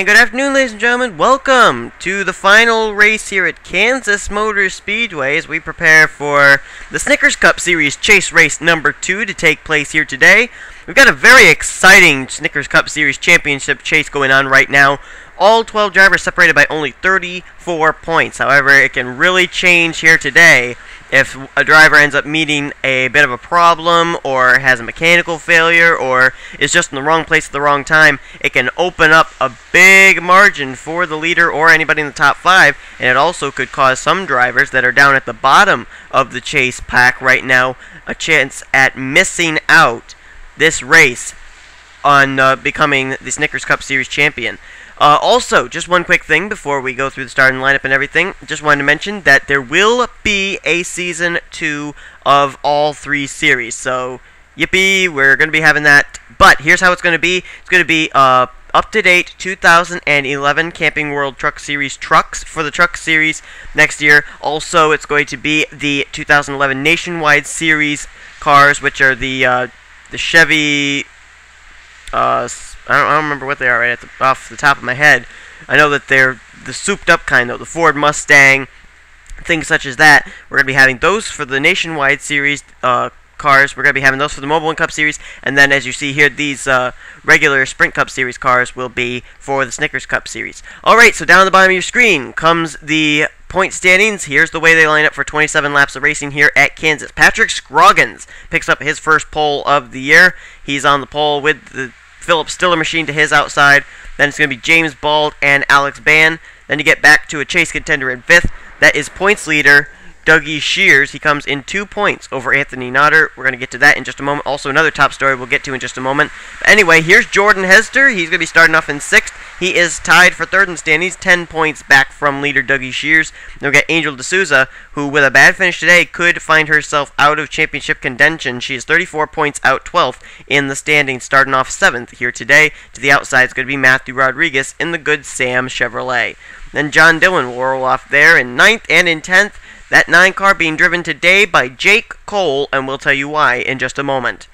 And good afternoon, ladies and gentlemen. Welcome to the final race here at Kansas Motor Speedway as we prepare for the Snickers Cup Series Chase Race number 2 to take place here today. We've got a very exciting Snickers Cup Series Championship chase going on right now. All 12 drivers separated by only 34 points. However, it can really change here today if a driver ends up meeting a bit of a problem or has a mechanical failure or is just in the wrong place at the wrong time. It can open up a big margin for the leader or anybody in the top 5, and it also could cause some drivers that are down at the bottom of the chase pack right now a chance at missing out this race on becoming the Snickers Cup Series champion. Also, just one quick thing before we go through the starting lineup and everything. Just wanted to mention that there will be a Season 2 of all 3 series. So, yippee, we're going to be having that. But here's how it's going to be. It's going to be up-to-date 2011 Camping World Truck Series trucks for the Truck Series next year. Also, it's going to be the 2011 Nationwide Series cars, which are the Chevy... I don't remember what they are right off the top of my head. I know that they're the souped-up kind, though. The Ford Mustang, things such as that. We're going to be having those for the Nationwide Series cars. We're going to be having those for the Mobile One Cup Series. And then, as you see here, these regular Sprint Cup Series cars will be for the Snickers Cup Series. Alright, so down at the bottom of your screen comes the point standings. Here's the way they line up for 27 laps of racing here at Kansas. Patrick Scroggins picks up his first pole of the year. He's on the pole with the Phillips Stiller machine to his outside. Then it's going to be James Bald and Alex Ban. Then you get back to a chase contender in 5th. That is points leader Dougie Shears. He comes in 2 points over Anthony Notter. We're going to get to that in just a moment. Also, another top story we'll get to in just a moment. But anyway, here's Jordan Hester. He's going to be starting off in 6th. He is tied for 3rd in the standings, 10 points back from leader Dougie Shears. Then we got Angel D'Souza, who with a bad finish today could find herself out of championship contention. She is 34 points out 12th in the standings, starting off 7th here today. To the outside is going to be Matthew Rodriguez in the Good Sam Chevrolet. Then John Dillon will roll off there in 9th and in 10th. That 9 car being driven today by Jake Cole, and we'll tell you why in just a moment.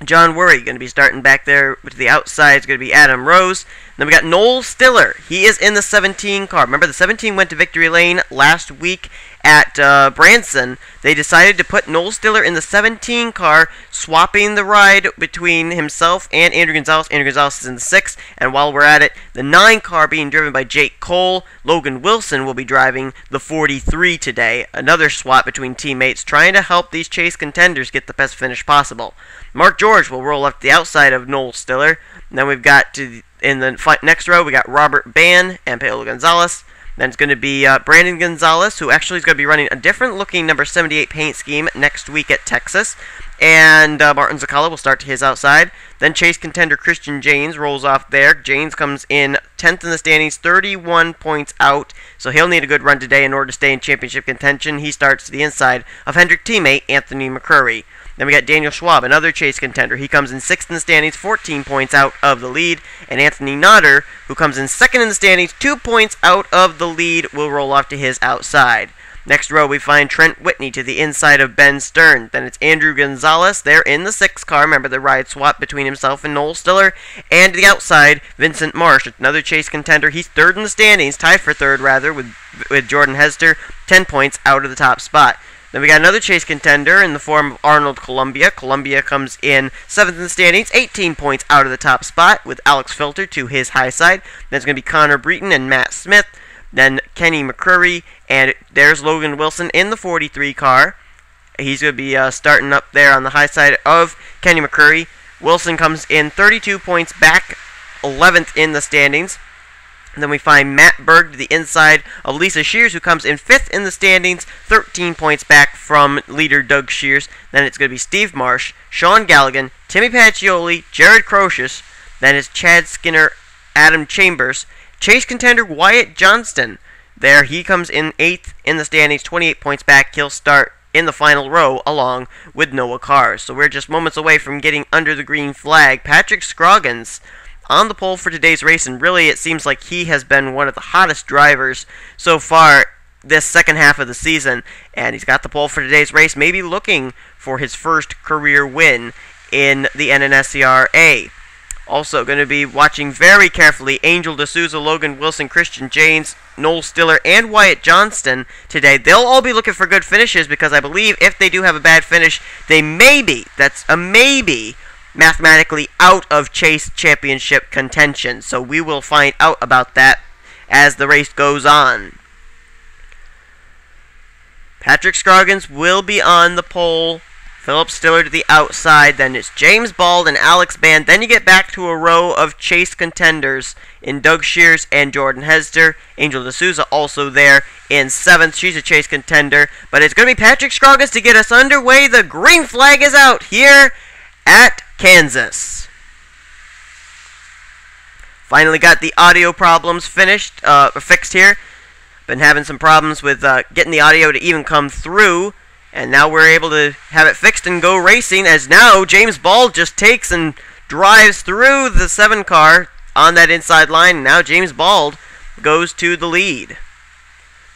John Worry going to be starting back there to the outside. It's going to be Adam Rose. Then we got Noel Stiller. He is in the 17 car. Remember, the 17 went to victory lane last week at Branson. They decided to put Noel Stiller in the 17 car, swapping the ride between himself and Andrew Gonzalez. Andrew Gonzalez is in the 6th. And while we're at it, the 9 car being driven by Jake Cole. Logan Wilson will be driving the 43 today. Another swap between teammates, trying to help these chase contenders get the best finish possible. Mark George will roll up the outside of Noel Stiller. And then we've got in the next row, we got Robert Ban and Paolo Gonzalez. Then it's going to be Brandon Gonzalez, who actually is going to be running a different looking number 78 paint scheme next week at Texas. And Martin Zakala will start to his outside. Then chase contender Christian Janes rolls off there. Janes comes in 10th in the standings, 31 points out. So he'll need a good run today in order to stay in championship contention. He starts to the inside of Hendrick teammate Anthony McCurry. Then we got Daniel Schwab, another chase contender. He comes in 6th in the standings, 14 points out of the lead. And Anthony Notter, who comes in 2nd in the standings, 2 points out of the lead, will roll off to his outside. Next row, we find Trent Whitney to the inside of Ben Stern. Then it's Andrew Gonzalez there in the 6th car. Remember the ride swap between himself and Noel Stiller. And to the outside, Vincent Marsh, another chase contender. He's 3rd in the standings, tied for 3rd rather, with Jordan Hester, 10 points out of the top spot. Then we got another chase contender in the form of Arnold Columbia. Columbia comes in 7th in the standings, 18 points out of the top spot, with Alex Filter to his high side. Then it's going to be Connor Breton and Matt Smith. Then Kenny McCurry, and there's Logan Wilson in the 43 car. He's going to be starting up there on the high side of Kenny McCurry. Wilson comes in 32 points back, 11th in the standings. And then we find Matt Berg to the inside of Lisa Shears, who comes in 5th in the standings, 13 points back from leader Doug Shears. Then it's going to be Steve Marsh, Sean Galligan, Timmy Pacioli, Jared Crocious. Then it's Chad Skinner, Adam Chambers, chase contender Wyatt Johnston. There he comes in 8th in the standings, 28 points back. He'll start in the final row along with Noah Cars. So we're just moments away from getting under the green flag. Patrick Scroggins on the pole for today's race, and really it seems like he has been one of the hottest drivers so far this second half of the season, and he's got the pole for today's race, maybe looking for his first career win in the NNSCRA. Also going to be watching very carefully Angel D'Souza, Logan Wilson, Christian James, Noel Stiller, and Wyatt Johnston today. They'll all be looking for good finishes because I believe if they do have a bad finish, they may be, that's a maybe, mathematically out of Chase Championship contention. So we will find out about that as the race goes on. Patrick Scroggins will be on the pole. Philip Stiller to the outside. Then it's James Bald and Alex Band. Then you get back to a row of Chase contenders in Doug Shears and Jordan Hester. Angel D'Souza also there in 7th. She's a Chase contender. But it's going to be Patrick Scroggins to get us underway. The green flag is out here at Kansas. Finally got the audio problems fixed here. Been having some problems with getting the audio to even come through, and now we're able to have it fixed and go racing, as now James Bald just takes and drives through the 7 car on that inside line, and now James Bald goes to the lead.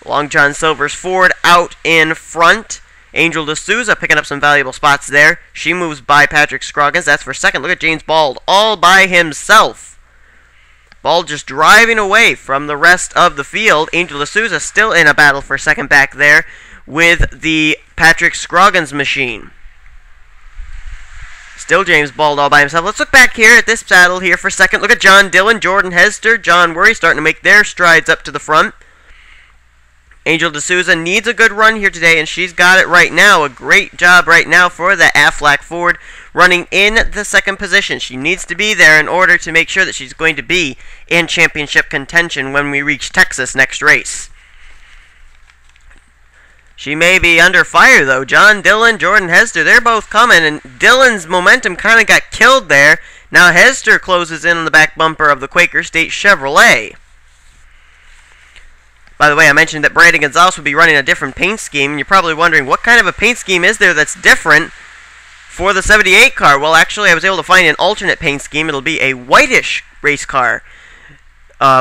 Long John Silver's Ford out in front. Angel D'Souza picking up some valuable spots there. She moves by Patrick Scroggins. That's for 2nd. Look at James Bald all by himself. Bald just driving away from the rest of the field. Angel D'Souza still in a battle for 2nd back there with the Patrick Scroggins machine. Still James Bald all by himself. Let's look back here at this battle here for 2nd. Look at John Dillon, Jordan Hester, John Worry starting to make their strides up to the front. Angel D'Souza needs a good run here today, and she's got it right now. A great job right now for the Aflac Ford, running in the 2nd position. She needs to be there in order to make sure that she's going to be in championship contention when we reach Texas next race. She may be under fire, though. John Dillon, Jordan Hester, they're both coming, and Dillon's momentum kind of got killed there. Now Hester closes in on the back bumper of the Quaker State Chevrolet. By the way, I mentioned that Brandon Gonzalez would be running a different paint scheme, and you're probably wondering what kind of a paint scheme is there that's different for the 78 car. Well, actually, I was able to find an alternate paint scheme. It'll be a whitish race car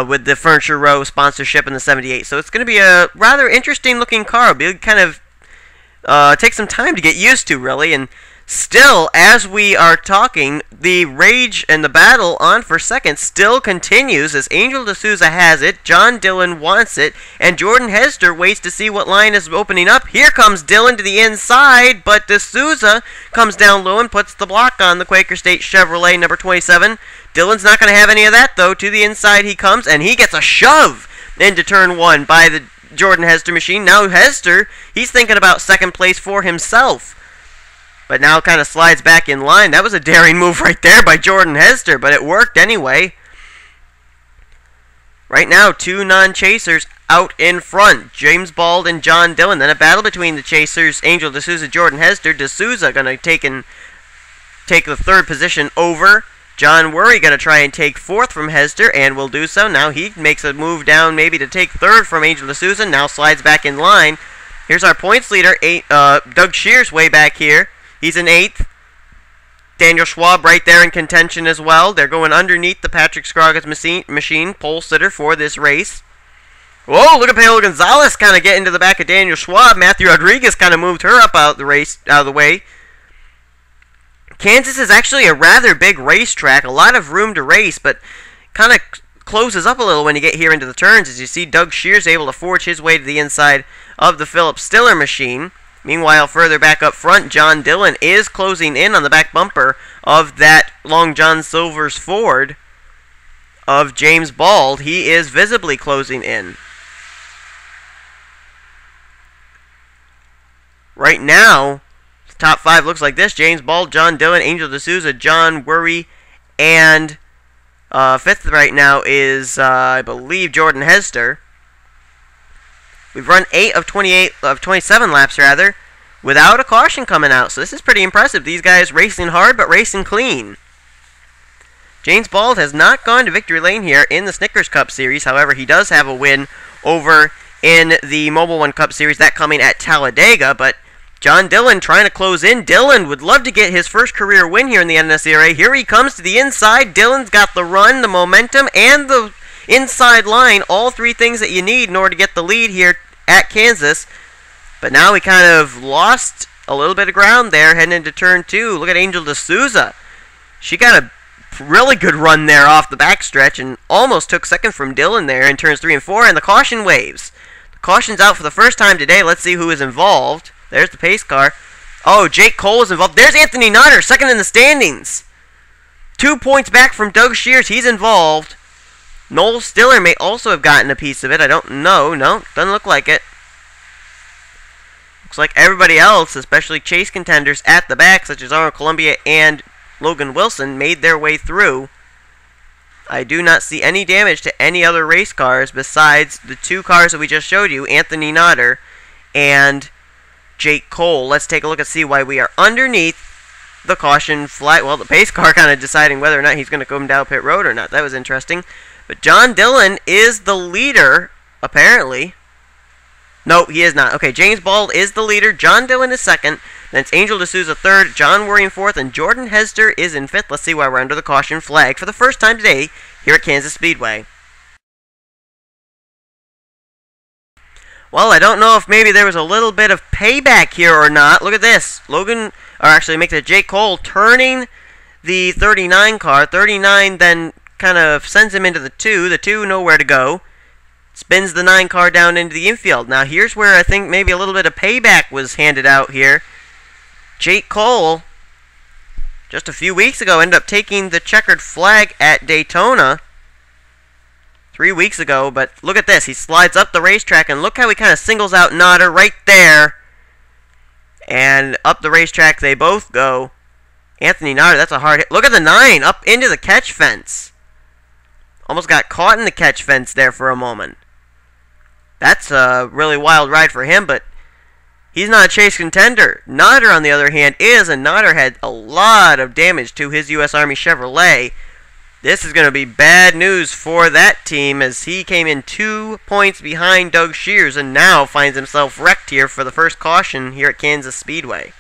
with the Furniture Row sponsorship in the 78. So it's going to be a rather interesting looking car. It'll be kind of take some time to get used to, really. And still, as we are talking, the rage and the battle on for 2nd still continues as Angel D'Souza has it, John Dillon wants it, and Jordan Hester waits to see what line is opening up. Here comes Dillon to the inside, but D'Souza comes down low and puts the block on the Quaker State Chevrolet number 27. Dillon's not going to have any of that, though. To the inside he comes, and he gets a shove into turn 1 by the Jordan Hester machine. Now Hester, he's thinking about 2nd place for himself, but now kind of slides back in line. That was a daring move right there by Jordan Hester, but it worked anyway. Right now, 2 non-chasers out in front, James Bald and John Dillon. Then a battle between the chasers, Angel D'Souza, Jordan Hester. D'Souza going to take the 3rd position over. John Worry going to try and take 4th from Hester, and will do so. Now he makes a move down maybe to take 3rd from Angel D'Souza. Now slides back in line. Here's our points leader, Doug Shears way back here. He's in 8th. Daniel Schwab right there in contention as well. They're going underneath the Patrick Scroggins machine, pole sitter for this race. Whoa, look at Paola Gonzalez kind of get into the back of Daniel Schwab. Matthew Rodriguez kind of moved her up out of the way. Kansas is actually a rather big racetrack, a lot of room to race, but kind of closes up a little when you get here into the turns, as you see Doug Shears able to forge his way to the inside of the Philip Stiller machine. Meanwhile, further back up front, John Dillon is closing in on the back bumper of that Long John Silver's Ford of James Bald. He is visibly closing in. Right now, the top 5 looks like this. James Bald, John Dillon, Angel D'Souza, John Worry, and 5th right now is, I believe, Jordan Hester. We've run 8 of 27 laps, rather, without a caution coming out. So this is pretty impressive. These guys racing hard, but racing clean. James Bald has not gone to victory lane here in the Snickers Cup Series. However, he does have a win over in the Mobile One Cup Series, that coming at Talladega. But John Dillon trying to close in. Dillon would love to get his first career win here in the NNSCRA. Here he comes to the inside. Dillon's got the run, the momentum, and the inside line, all 3 things that you need in order to get the lead here at Kansas. But now we kind of lost a little bit of ground there heading into turn 2. Look at Angel D'Souza. She got a really good run there off the backstretch and almost took second from Dillon there in turns 3 and 4. And the caution waves. The caution's out for the first time today. Let's see who is involved. There's the pace car. Oh, Jake Cole is involved. There's Anthony Nodder, second in the standings. 2 points back from Doug Shears. He's involved. Noel Stiller may also have gotten a piece of it. I don't know. No, doesn't look like it. Looks like everybody else, especially chase contenders at the back, such as Arnold Columbia and Logan Wilson, made their way through. I do not see any damage to any other race cars besides the 2 cars that we just showed you, Anthony Nodder and Jake Cole. Let's take a look and see why we are underneath the caution flag. Well, the pace car kind of deciding whether or not he's going to come down pit road or not. That was interesting. But John Dillon is the leader, apparently. No, he is not. Okay, James Bald is the leader. John Dillon is second. Then it's Angel D'Souza third. John Worry in fourth. And Jordan Hester is in fifth. Let's see why we're under the caution flag for the first time today here at Kansas Speedway. Well, I don't know if maybe there was a little bit of payback here or not. Look at this. Jake Cole turning the 39 car. 39 then kind of sends him into the 2. The 2 nowhere to go. Spins the 9 car down into the infield. Now here's where I think maybe a little bit of payback was handed out here. Jake Cole, just a few weeks ago, ended up taking the checkered flag at Daytona. 3 weeks ago, but look at this. He slides up the racetrack, and look how he kind of singles out Nodder right there. And up the racetrack they both go. Anthony Nodder, that's a hard hit. Look at the 9, up into the catch fence. Almost got caught in the catch fence there for a moment. That's a really wild ride for him, but he's not a chase contender. Nodder, on the other hand, is, and Nodder had a lot of damage to his U.S. Army Chevrolet. This is going to be bad news for that team as he came in 2 points behind Doug Shears and now finds himself wrecked here for the first caution here at Kansas Speedway.